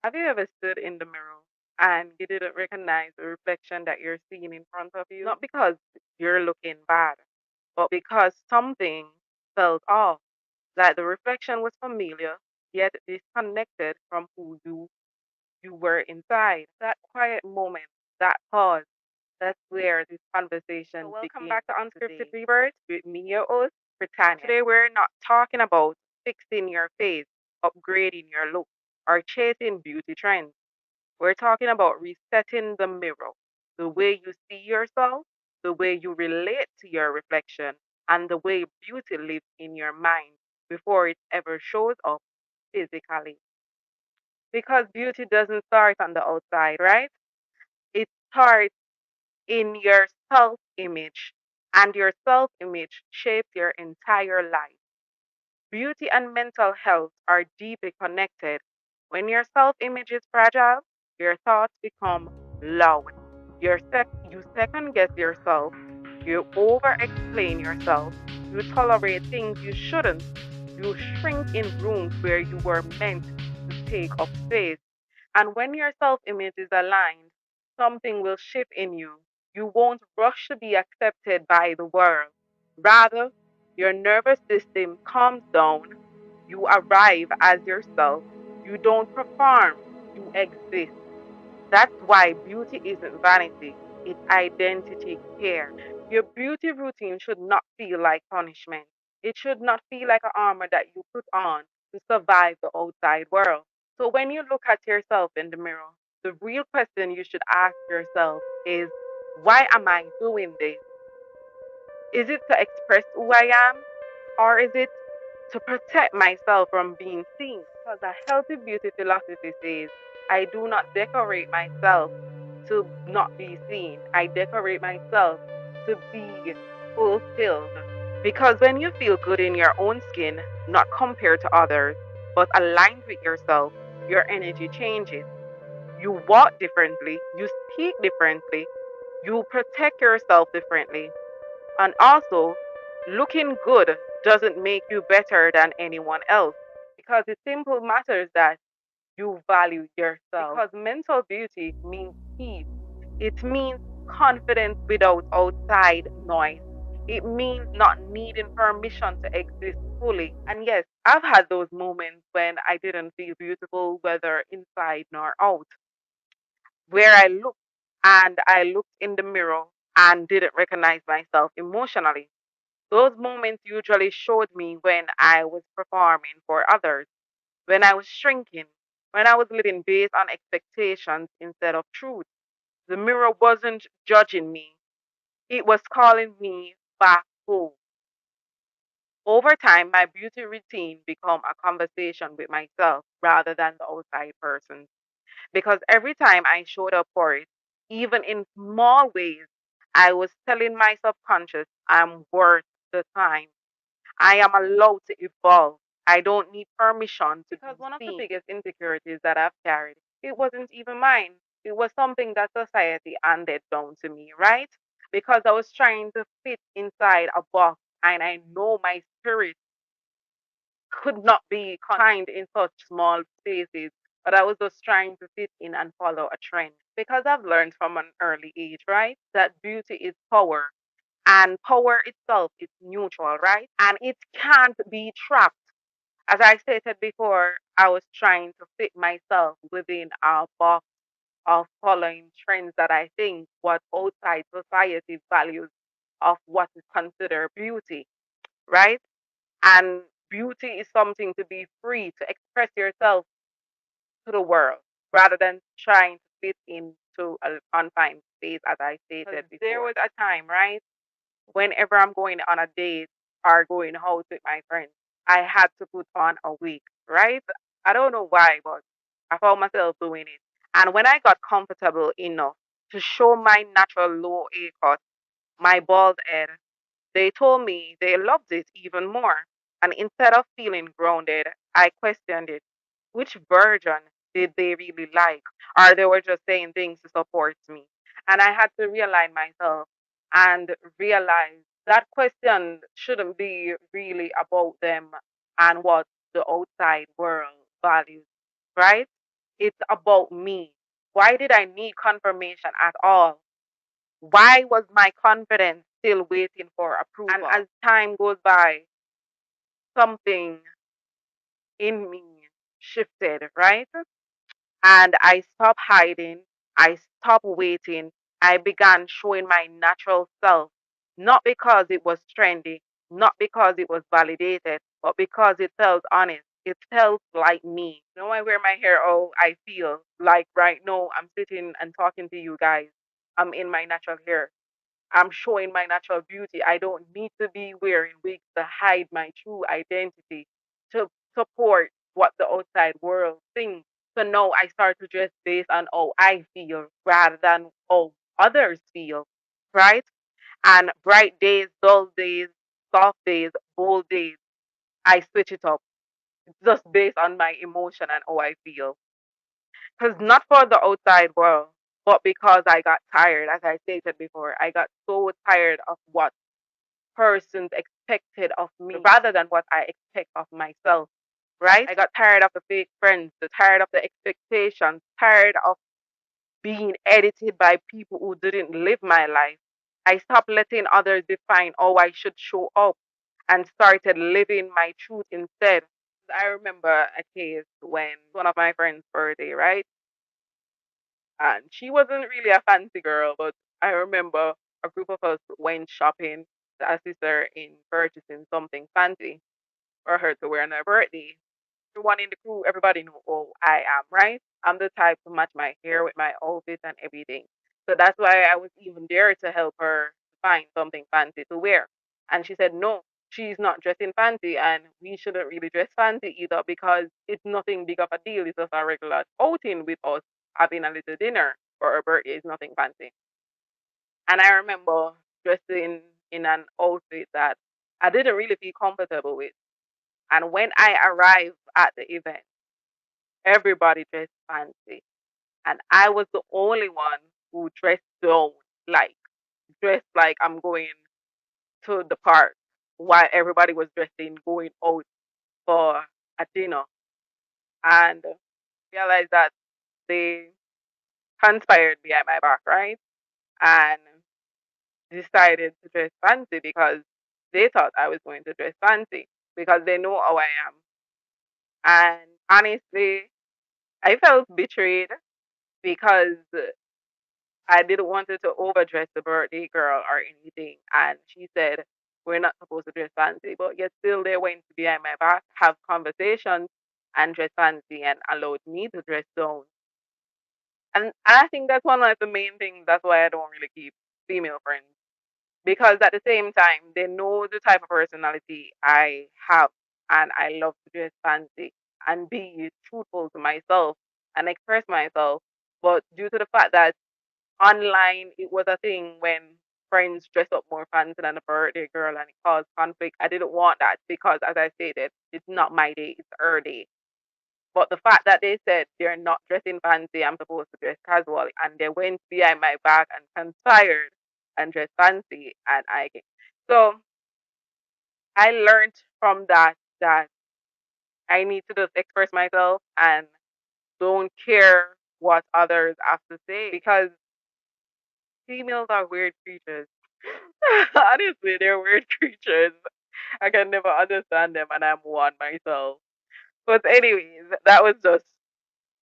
Have you ever stood in the mirror and you didn't recognize the reflection that you're seeing in front of you? Not because you're looking bad, but because something felt off. Like the reflection was familiar, yet disconnected from who you were inside. That quiet moment, that pause, that's where this conversation begins. Welcome back to Unscripted Rebirth with me, your host, Pretti-Ana. Today we're not talking about fixing your face, upgrading your look, or chasing beauty trends. We're talking about resetting the mirror, the way you see yourself, the way you relate to your reflection, and the way beauty lives in your mind before it ever shows up physically. Because beauty doesn't start on the outside, right? It starts in your self image, and your self image shapes your entire life. Beauty and mental health are deeply connected. When your self image is fragile, your thoughts become loud. You second guess yourself, you over explain yourself, you tolerate things you shouldn't, you shrink in rooms where you were meant to take up space. And when your self image is aligned, something will shift in you. You won't rush to be accepted by the world. Rather, your nervous system calms down. You arrive as yourself. You don't perform, you exist. That's why beauty isn't vanity, it's identity care. Your beauty routine should not feel like punishment. It should not feel like an armor that you put on to survive the outside world. So when you look at yourself in the mirror, the real question you should ask yourself is, why am I doing this? Is it to express who I am? Or is it to protect myself from being seen? Because a healthy beauty philosophy says, I do not decorate myself to not be seen. I decorate myself to be fulfilled. Because when you feel good in your own skin, not compared to others, but aligned with yourself, your energy changes. You walk differently, you speak differently, you protect yourself differently. And also, looking good doesn't make you better than anyone else because it simply matters that you value yourself. Because mental beauty means peace, it means confidence without outside noise. It means not needing permission to exist fully. And yes, I've had those moments when I didn't feel beautiful, whether inside nor out, where I looked in the mirror and didn't recognize myself emotionally. Those moments usually showed me when I was performing for others, when I was shrinking, when I was living based on expectations instead of truth. The mirror wasn't judging me, it was calling me back home. Over time, my beauty routine became a conversation with myself rather than the outside person. Because every time I showed up for it, even in small ways, I was telling my subconscious I'm worth the time. I am allowed to evolve. I don't need permission to because be one of the seen. Biggest insecurities that I've carried, it wasn't even mine. It was something that society handed down to me, right? Because I was trying to fit inside a box and I know my spirit could not be confined in such small spaces, but I was just trying to fit in and follow a trend. Because I've learned from an early age, right, that beauty is power and power itself is neutral, right? And it can't be trapped. As I stated before, I was trying to fit myself within a box of following trends that I think what outside society values of what is considered beauty, right? And beauty is something to be free to express yourself to the world rather than trying to fit into a confined space, as I stated before. There was a time, right? Whenever I'm going on a date or going out with my friends, I had to put on a wig, right? I don't know why, but I found myself doing it. And when I got comfortable enough to show my natural low A cut, my bald head, they told me they loved it even more. And instead of feeling grounded, I questioned it. Which version did they really like? Or they were just saying things to support me. And I had to realign myself and realize that question shouldn't be really about them and what the outside world values, right? It's about me. Why did I need confirmation at all? Why was my confidence still waiting for approval? And as time goes by, something in me shifted, right? And I stopped hiding. I stopped waiting. I began showing my natural self, not because it was trendy, not because it was validated, but because it felt honest. It felt like me. You know, I wear my hair, oh, I feel like right now I'm sitting and talking to you guys. I'm in my natural hair. I'm showing my natural beauty. I don't need to be wearing wigs to hide my true identity, to support what the outside world thinks. So now I start to dress based on how I feel rather than how others feel, right? And bright days, dull days, soft days, bold days, I switch it up just based on my emotion and how I feel. Because not for the outside world, but because I got tired, as I stated before, I got so tired of what persons expected of me rather than what I expect of myself, right? I got tired of the fake friends, tired of the expectations, tired of being edited by people who didn't live my life. I stopped letting others define how I should show up and started living my truth instead. I remember a case when one of my friends' birthday, right? And she wasn't really a fancy girl, but I remember a group of us went shopping to assist her in purchasing something fancy for her to wear on her birthday. Everyone in the crew, everybody knew who I am, right? I'm the type to match my hair with my outfit and everything. So that's why I was even there to help her find something fancy to wear. And she said, no, she's not dressing fancy and we shouldn't really dress fancy either because it's nothing big of a deal. It's just a regular outing with us having a little dinner for her birthday is nothing fancy. And I remember dressing in an outfit that I didn't really feel comfortable with. And when I arrived at the event, everybody dressed fancy. And I was the only one who dressed down, like dressed like I'm going to the park while everybody was dressing going out for a dinner. And realized that they conspired behind my back, right? And decided to dress fancy because they thought I was going to dress fancy because they know how I am. And honestly, I felt betrayed because I didn't want her to overdress the birthday girl or anything. And she said, we're not supposed to dress fancy. But yet still they went behind my back, have conversations and dress fancy and allowed me to dress down. And I think that's one of the main things. That's why I don't really keep female friends. Because at the same time, they know the type of personality I have. And I love to dress fancy and be truthful to myself and express myself. But due to the fact that online it was a thing when friends dress up more fancy than a birthday girl and it caused conflict. I didn't want that because as I stated, it's not my day, it's her day. But the fact that they said they're not dressing fancy, I'm supposed to dress casual, and they went behind my back and conspired and dressed fancy, and I came. So I learned from that I need to just express myself and don't care what others have to say because females are weird creatures. Honestly, they're weird creatures. I can never understand them, and I'm one myself. But anyways, that was just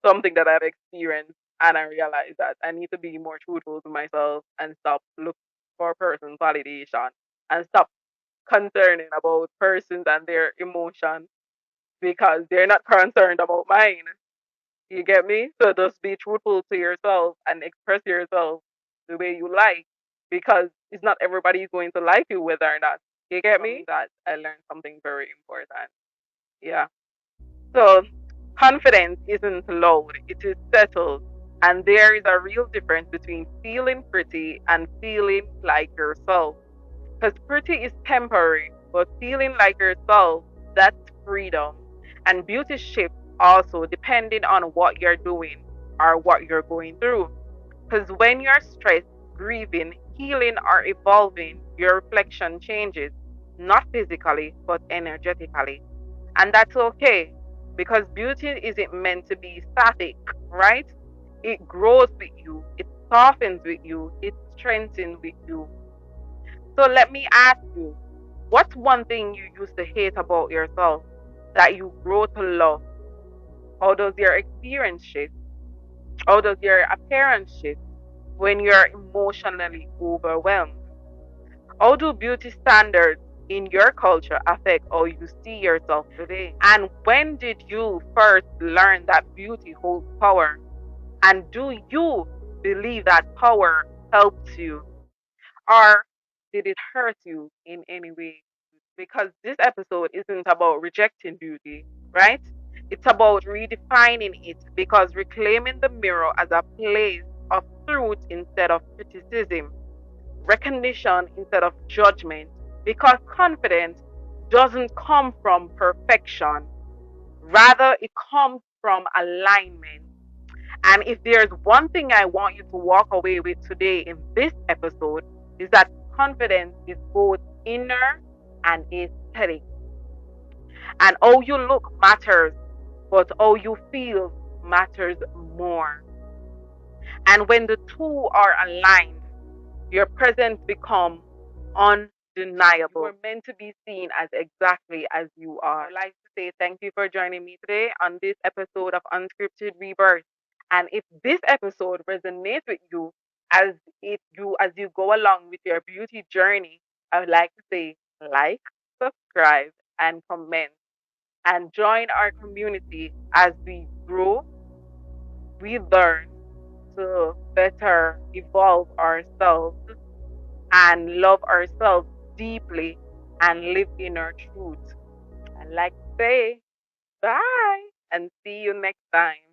something that I've experienced, and I realized that I need to be more truthful to myself and stop looking for person validation and stop concerning about persons and their emotions because they're not concerned about mine. You get me? So just be truthful to yourself and express yourself the way you like because it's not everybody is going to like you whether or not. You get me? That I learned something very important. Yeah. So confidence isn't loud, it is settled. And there is a real difference between feeling pretty and feeling like yourself. Because pretty is temporary, but feeling like yourself, that's freedom. And beauty shifts also depending on what you're doing or what you're going through. Because when you're stressed, grieving, healing, or evolving, your reflection changes, not physically, but energetically. And that's okay. because beauty isn't meant to be static, right? It grows with you, it softens with you, it strengthens with you. So let me ask you, what's one thing you used to hate about yourself that you grow to love? How does your experience shift? How does your appearance shift when you're emotionally overwhelmed? How do beauty standards in your culture affect how you see yourself today? And when did you first learn that beauty holds power? And do you believe that power helps you? Or did it hurt you in any way? Because this episode isn't about rejecting beauty, right? It's about redefining it, because reclaiming the mirror as a place of truth instead of criticism, recognition instead of judgment, because confidence doesn't come from perfection, rather, it comes from alignment. And if there's one thing I want you to walk away with today in this episode, is that confidence is both inner and aesthetic. And how you look matters, but how you feel matters more. And when the two are aligned, your presence becomes undeniable. You are meant to be seen as exactly as you are. I'd like to say thank you for joining me today on this episode of Unscripted Rebirth. And if this episode resonates with you as you go along with your beauty journey, I would like to say like, subscribe, and comment, and join our community as we grow, we learn to better evolve ourselves and love ourselves deeply and live in our truth. I'd like to say bye and see you next time.